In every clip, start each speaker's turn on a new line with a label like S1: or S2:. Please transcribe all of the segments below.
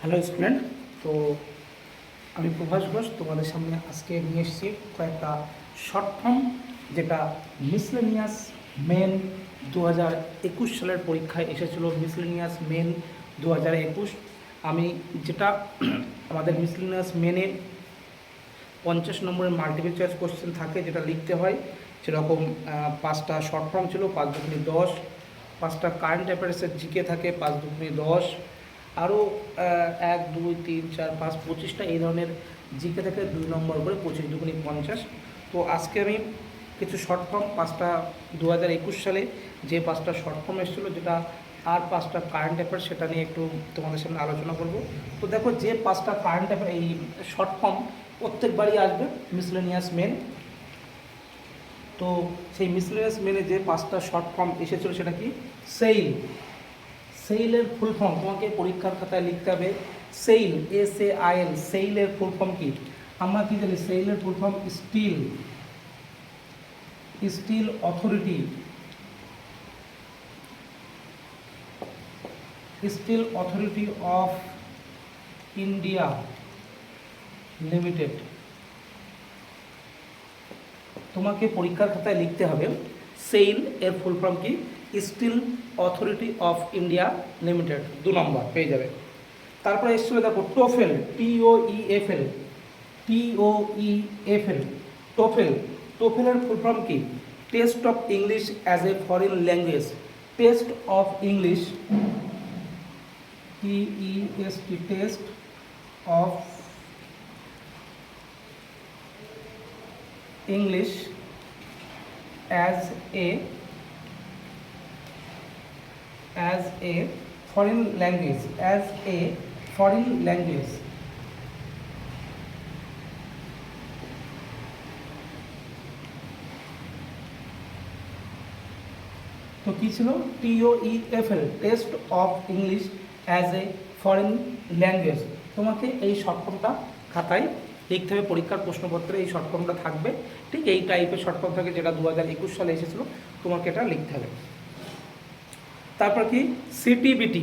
S1: Hello student. তো আমি প্রভাস ঘোষ তোমাদের সামনে আজকে নিয়ে এসেছি কয়েকটা শর্ট ফর্ম, যেটা মিসলেনিয়াস মেন 2021 সালের পরীক্ষায় এসেছিলো। মিসলেনিয়াস মেন 2021 আমি যেটা আমাদের মিসলেনিয়াস মেনে 50 নম্বরের মাল্টিপল চয়েস কোশ্চেন থাকে, যেটা লিখতে হয়, সেরকম 5টা শর্ট ফর্ম ছিল, 5 দুগুণে 10। 5টা কারেন্ট অ্যাফেয়ার্সের জিকে থাকে, 5 দুগুণে 10। আরও 1 2 3 4 5 25টা এই ধরনের জিকে থেকে 2 নম্বর করে 25 দুগুণে 50। তো আজকে আমি কিছু শর্ট ফর্ম 5টা 2021 সালে যে 5টা শর্ট ফর্ম এসেছিলো, যেটা আর 5টা কারেন্ট অ্যাফেয়ার্স, সেটা নিয়ে একটু তোমাদের সামনে আলোচনা করব। তো দেখো, যে 5টা কারেন্ট অ্যাফেয়ার এই শর্ট ফর্ম প্রত্যেকবারই আসবে মিসলেনিয়াস মেন। তো সেই মিসলেনিয়াস মেনে যে 5টা শর্ট ফর্ম এসেছিলো সেটা কি? সেইল। সেইলের ফুল ফর্ম তোমাকে পরীক্ষার খাতায় লিখতে হবে। সেইল, SAIL, সেইলের ফুল ফর্ম কি? আমরা কি জানি? সেইলের full form steel, steel authority, steel authority of India limited. তোমাকে পরীক্ষার খাতায় লিখতে হবে সেইল এর ফুল ফর্ম কি? Steel authority of India limited. 2 number পেয়ে যাবে। তারপরে এসেছিল দেখো টোফেল, TOEFL, TOEFL, টোফেল। টোফেলের ফুল ফর্ম কি? Test of English as a foreign language. Test of English, TEST, test of English as a foreign language, as a foreign language। তো কি ছিল? TOEFL, test of English as a foreign language. তোমাকে এই short ফর্মটা খাতায় লিখতে হবে, পরীক্ষার প্রশ্নপত্রে এই শর্ট ফর্মটা থাকবে। ঠিক এই টাইপের শর্ট ফর্ম থাকে, যেটা 2021 সালে এসেছিলো, তোমাকে এটা লিখতে হবে। তারপর কি? CTBT।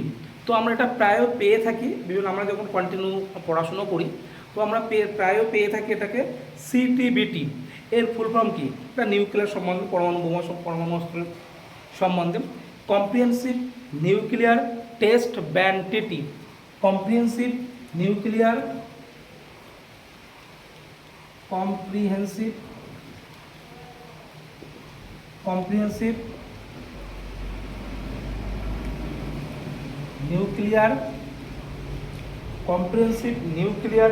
S1: তো আমরা এটা প্রায় পেয়ে থাকি বিভিন্ন, আমরা যখন কন্টিনিউ পড়াশুনো করি, তো আমরা প্রায় পেয়ে থাকি এটাকে। CTBT এর ফুল ফর্ম কি? এটা নিউক্লিয়ার সম্বন্ধে, পরমাণু বোমা, পরমাণু অস্ত্রের সম্বন্ধে। Comprehensive nuclear test ban treaty. Comprehensive nuclear, comprehensive nuclear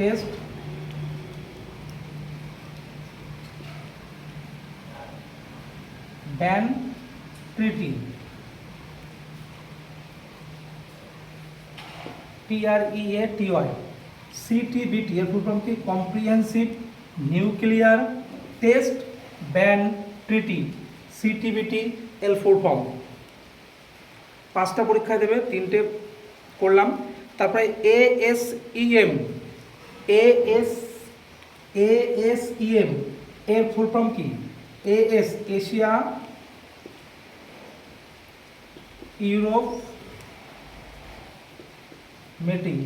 S1: test ban treaty, TREATY। CTBT এর ফুল ফর্ম কি? Comprehensive nuclear test ban treaty. CTBT এর ফুল ফর্ম। 5টা পরীক্ষায় দেবে, 3টে করলাম। তারপরে ASEM, ASEM এর ফুল ফর্ম কি? Asia Europe meeting.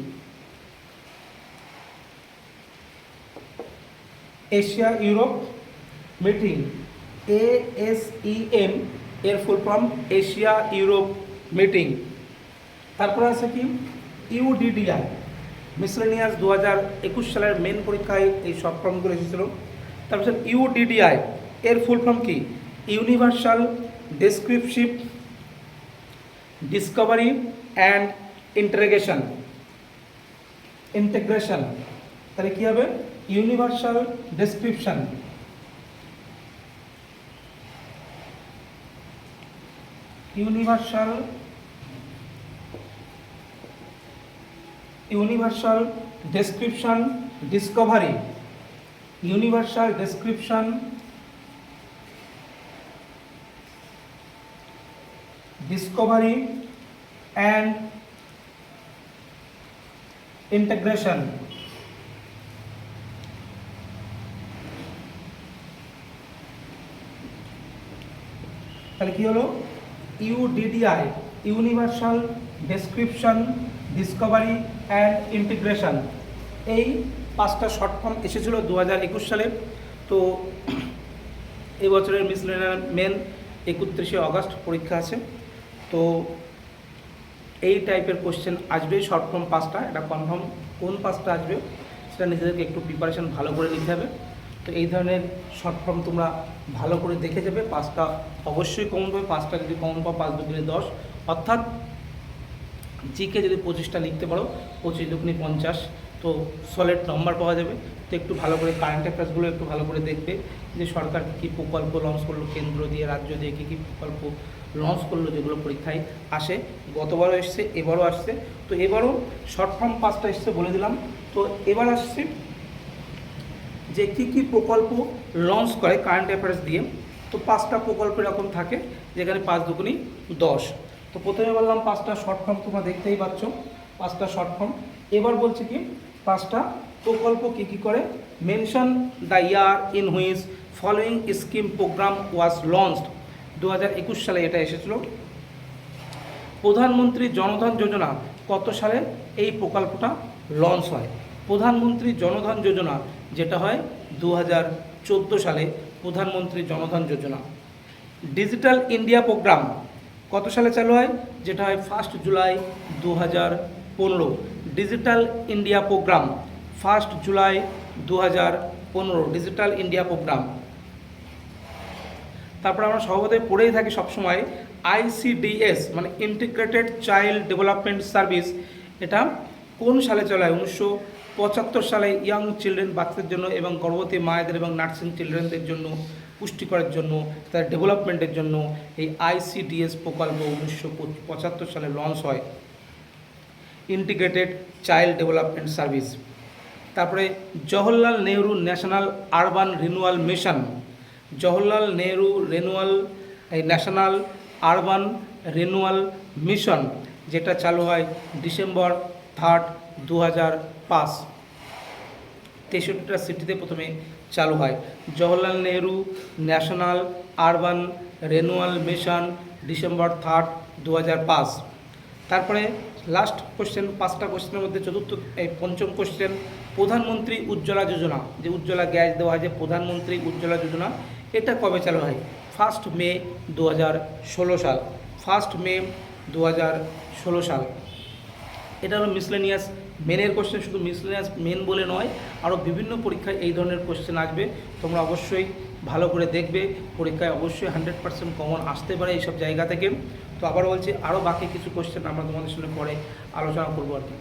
S1: Asia Europe meeting, ASEM এর full form Asia Europe meeting. তারপরে আছে কি? UDDI, মিসলেনিয়াস 2021 সালের মেন পরীক্ষায় এই শর্ট ফর্মগুলো এসেছিল। তারপর UDDI এর ফুল ফর্ম কি? Universal descriptive Discovery and integration. তাহলে কি হবে? Universal description, universal description Discovery, universal description Discovery and integration. তাহলে কি হলো? UDDI universal description, Discovery and integration, এই 5টা শর্ট ফর্ম এসেছিলো 2021 সালে। তো এই বছরের মিসলেনিয়াস মেন 31শে অগস্ট পরীক্ষা আছে। তো এই টাইপের কোশ্চেন আসবে শর্ট ফর্ম 5টা, এটা কনফার্ম। কোন 5টা আসবে সেটা নিজেদেরকে একটু প্রিপারেশন ভালো করে নিতে হবে। তো এই ধরনের শর্ট ফর্ম তোমরা ভালো করে দেখে যাবে। 5টা অবশ্যই কমন পাবে, 5টা যদি কমন পাও 5 দুগুণে 10, অর্থাৎ জিকে যদি 25টা লিখতে পারো 25 দুগুণে 50, তো সলিড নম্বর পাওয়া যাবে। তো একটু ভালো করে কারেন্ট অ্যাফেয়ার্সগুলো একটু ভালো করে দেখবে যে সরকার কী কী প্রকল্প লঞ্চ করলো, কেন্দ্র দিয়ে রাজ্য দিয়ে কী কী প্রকল্প লঞ্চ করলো, যেগুলো পরীক্ষায় আসে। গতবারও এসছে, এবারও আসছে। তো এবারও শর্ট ফর্ম 5টা এসছে বলে দিলাম। তো এবার আসছে যে কী কী প্রকল্প লঞ্চ করে কারেন্ট অ্যাফেয়ার্স দিয়ে। তো 5টা প্রকল্প এরকম থাকে যেখানে 5 দুগুণে 10। তো প্রথমে বললাম 5টা শর্ট ফর্ম তোমরা দেখতেই পাচ্ছ, 5টা শর্ট ফর্ম। এবার বলছে কি 5টা প্রকল্প কী কী করে। Mention the year in which following scheme programme was launched, 2021 সালে এটা এসেছিল। প্রধানমন্ত্রী জনধন যোজনা কত সালে এই প্রকল্পটা লঞ্চ হয়। প্রধানমন্ত্রী জনধন যোজনা যেটা হয় 2014 সালে Pradhan Mantri Jan Dhan Yojana. Digital India programme কত সালে চালু হয়, যেটা হয় 1 July 2015। Digital India programme 1 July 2015, digital India programme. তারপর আমরা সর্বদাই পড়েই থাকি সবসময় ICDS মানে ইন্টিগ্রেটেড চাইল্ড ডেভেলপমেন্ট সার্ভিস, এটা কোন সালে চালু হয়। 1975 সালে ইয়াং চিলড্রেন, বাচ্চাদের জন্য এবং গর্ভবতী মায়েদের এবং নার্সিং চিলড্রেনদের জন্য পুষ্টিকরের জন্য, তার ডেভেলপমেন্টের জন্য এই ICDS প্রকল্প 1975 সালে লঞ্চ হয়, ইন্টিগ্রেটেড চাইল্ড ডেভেলপমেন্ট সার্ভিস। তারপরে Jawaharlal Nehru national urban renewal mission, Jawaharlal Nehru national urban renewal mission, যেটা চালু হয় ডিসেম্বর 3, 2005। 63টা সিটিতে প্রথমে চালু হয় Jawaharlal Nehru national urban renewal mission, December 3, 2005। তারপরে লাস্ট কোশ্চেন, 5টা কোশ্চেনের মধ্যে পঞ্চম কোশ্চেন, প্রধানমন্ত্রী উজ্জ্বলা যোজনা, যে উজ্জ্বলা গ্যাস দেওয়া হয়, যে প্রধানমন্ত্রী উজ্জ্বলা যোজনা, এটা কবে চালু হয়। 1 মে 2016 সাল, 1 মে 2016 সাল। এটা হলো মিসলেনিয়াস মেনের কোশ্চেন। শুধু মিসলেনিয়াস মেন বলে নয়, আরও বিভিন্ন পরীক্ষায় এই ধরনের কোশ্চেন আসবে। তোমরা অবশ্যই ভালো করে দেখবে, পরীক্ষায় অবশ্যই 100% কমন আসতে পারে এইসব জায়গা থেকে। তো আবার বলছি, আরও বাকি কিছু কোশ্চেন আমরা তোমাদের সঙ্গে পরে আলোচনা করবো আর কি।